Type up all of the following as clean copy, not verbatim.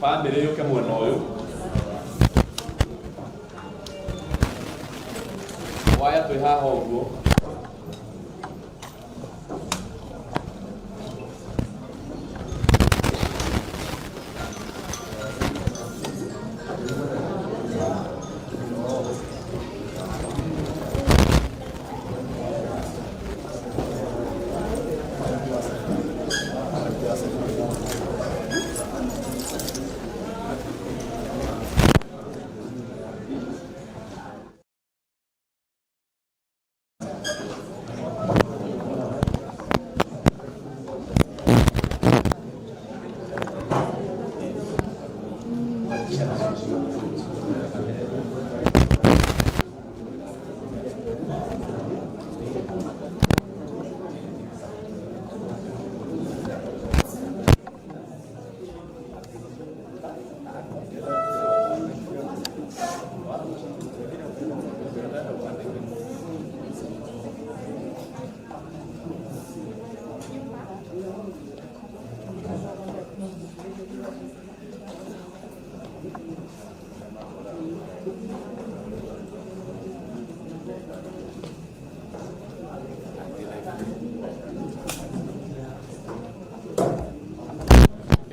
family yuke mwena uyu waya twi haha uguo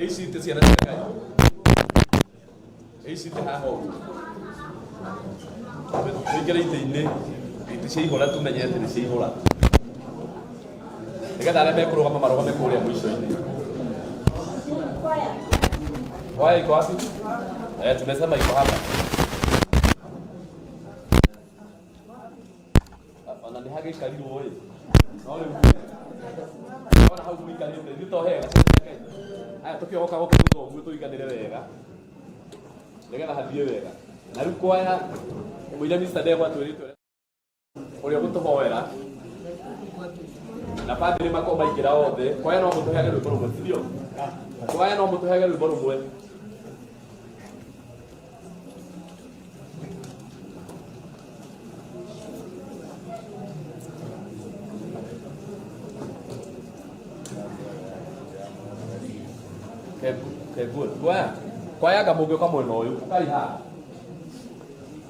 AC te siana te kai AC te ha ho te gere te ne te sei hola tu menye te sei hola e ka dale me ko ma maro me ko le mwisho ine why iko wapi tumesema iko hapa afana ni hage karibu wewe naona hau kumikali ndio tohega aya tukioka goke tuto mwe tuiganire wega nigera hathie wega na riu kwaya muira Mr. Ndegwa twirito uria gutuhoera na padri mako maingira othe kwaya no mutuhege rwimbo rumwe tirio kwaya no mutuhege rwimbo rumwe Okay, good. Kwaya ga mugio ka mwena uyu ukai ha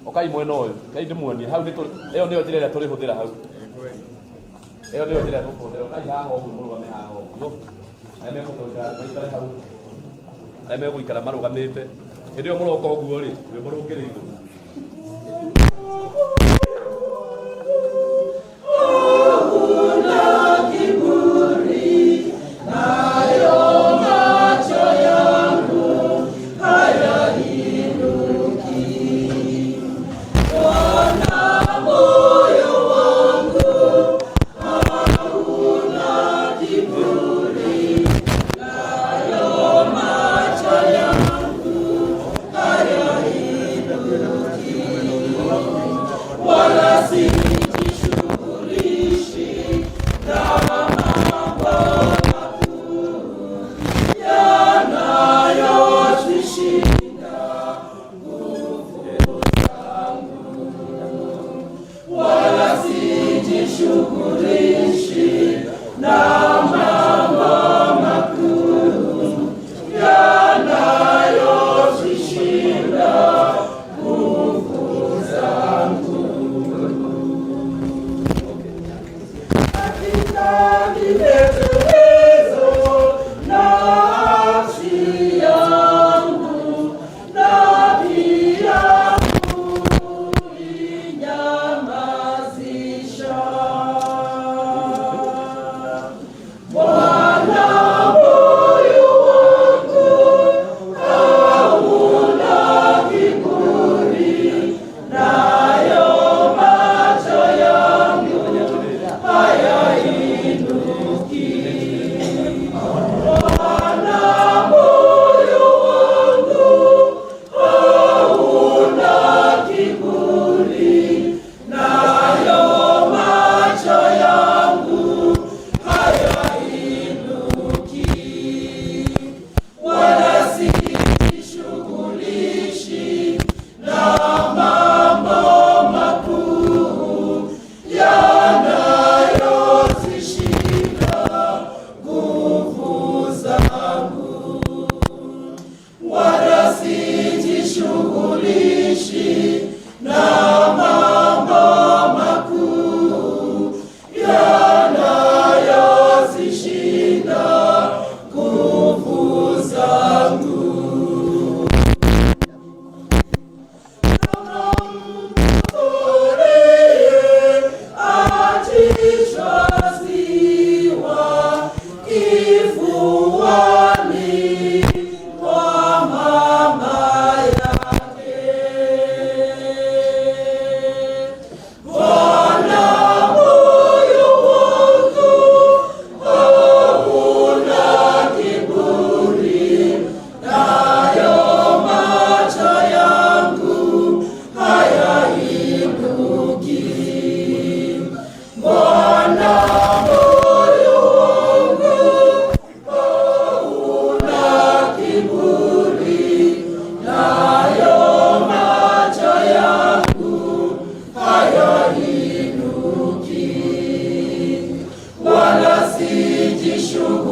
ukai mwena uyu kai ndimuoni hau ni eo nio njira turi huthira hau eo nio njira tukuthira ukai ha ho murugame ha ho ame kutoka maikare hau ame guikara marugamite ndio muroka uguo ri we murungire iguru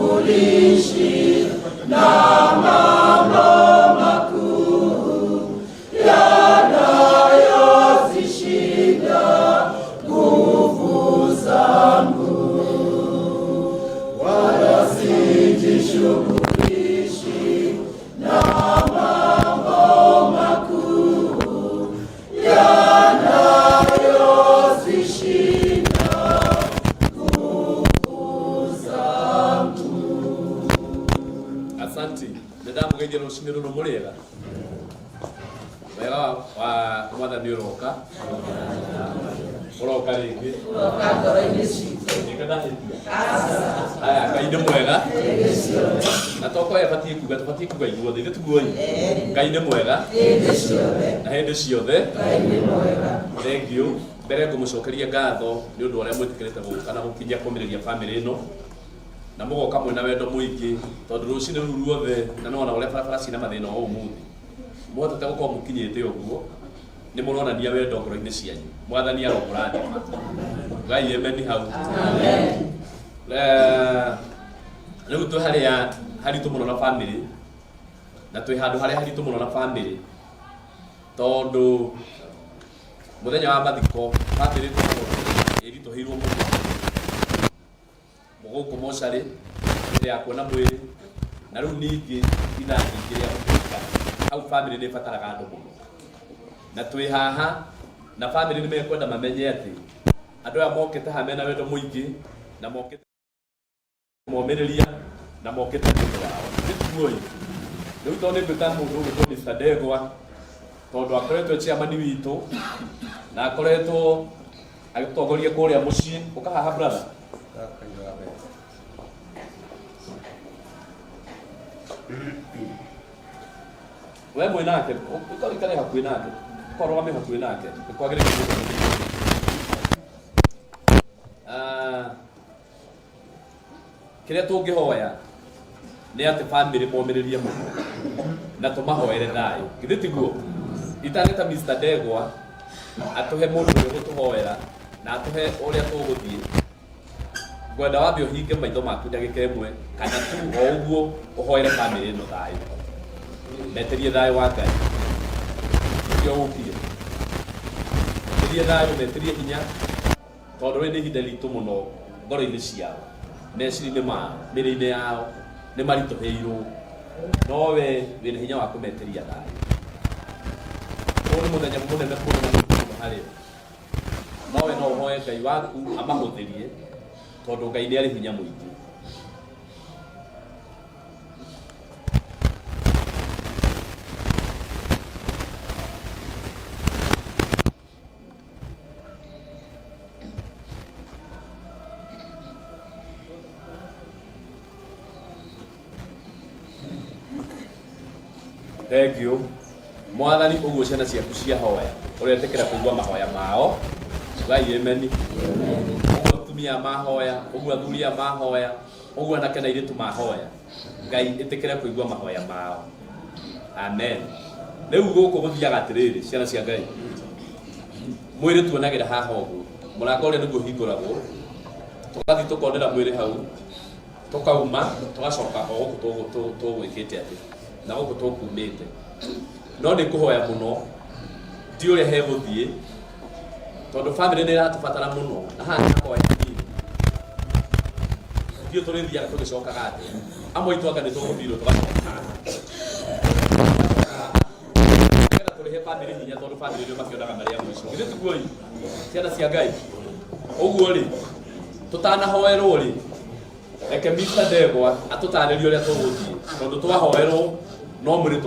Sijishughulishi na mambo makuu yanayozishinda nguvu zangu, wala sijishughulishi na mambo makuu yanayozishinda Asante. Nadamu gaje no shimiro no murera. Wega wa mwathani uroka. Uroka ringi. Uroka ngoro-inĩ citũ. Aya, Ngai nĩ mwega. Na toko yabatie kuga tubatie kuga ithuothe tuguoi. Ngai nĩ mwega. Na hĩndĩ ciothe. Ngai nĩ mwega. Thank you. Mbere ngũmũcokeria ngatho nĩ ũndũ ũrĩa mwĩtĩkĩrĩte gũka na gũkinyia kũmĩrĩria family ĩno. Na mugoka mwena wendo muingi tondu rucini ruru ruothe na nona uria barabara cina mathina o umuthi mwotete gukorwo mukinyite uguo ni muronania wendo ngoro-ini cianyu mwathani arokurathima Ngai ameni hau amen. Riu twi haria haritu muno na family na twi handu haria haritu muno na family tondu muthenya wa mathiko family irituhirwo muno muguku mocarĩ hĩndĩ ya kuona mwĩrĩ na rĩu ningĩ ithangi rĩa gũtuĩka hau family nĩ ĩbataraga andũ mũno na twĩ haha na family nĩ mekwenda mamenye atĩ andũ aya mokĩte haha mena wendo mũingĩ na mokĩte kũmomĩrĩria na mokĩte nĩũndũ wao nĩtuguoi rĩu tondũ nĩ ngwĩta mũndũ ũgwĩtwo Mr. Ndegwa tondũ akoretwo chairman witũ na akoretwo agĩtongoria kũrĩa mũciĩ ũka haha brother we mwenake ukarikare hakuĩ nake ukarũgame hakuĩ nake nĩkwagĩrĩire kĩrĩa tũngĩhoya nĩ atĩ family momĩrĩrie mũno na tũmahoere thayũ githĩ tiguo itangĩta Mr. Ndegwa atũhe mũndũ ũrĩa gũtũhoera na atũhe ũrĩa tũgũthiĩ ngwenda wambe ũhinge maitho maku ndagĩka ĩmwe kana tu o ũguo ũhoere family ĩno thayũ meterie thayũ wa Ngai nĩkĩo ũkire meterie thayũ meterie hinya tondũ rĩu nĩ ihinda ritũ mũno ngoro-inĩ ciao meciria-inĩ mao mĩĩrĩ-inĩ yao nĩ maritũhĩirwo no we wĩna hinya wa kũmeteria thayũ ũyũ nĩ mũthenya mũnene mũno harĩ no we no ũhoe Ngai waku amahũthĩrie tondũ Ngai nĩ arĩ hinya mũingĩ Thank you. Mwathani ũguo ciana ciaku ciahoya ũretĩkĩra kũigua mahoya mao Ngai ameni ũguo atumia mahoya ũguo athuri mahoya ũguo anake na airĩtu mahoya Ngai ĩtĩkĩre kũigua mahoya mao amen. Rĩu gũkũ gũthiaga atĩrĩrĩ ciana cia Ngai mwĩrĩ tuonagĩra haha ũguo mũrango ũrĩa nĩguo hingũragwo tũgathiĩ tũkonera mwĩrĩ hau tũkauma tũgacoka o gũkũ tũgwĩkĩte atĩ na gũkũ tũkumĩte no nĩ kũhoya mũno ti ũrĩa hegũthiĩ tondũ family nĩ ĩratũbatara mũno na haha nĩ hahoya hanini thiĩ tũrĩthiaga tũgĩcokaga atĩ amwe itũ anga nĩ tũgũthirwo tũgacoka nĩgetha tũrĩhe family hinya tondũ family nĩo makĩonaga marĩ a mũico githĩ tiguoi ciana cia Ngai ũguo rĩ tũtanahoerwo rĩ reke Mr. Ndegwa atũtarĩrie ũrĩa tũgũthiĩ tondũ twahoerwo no mũrĩ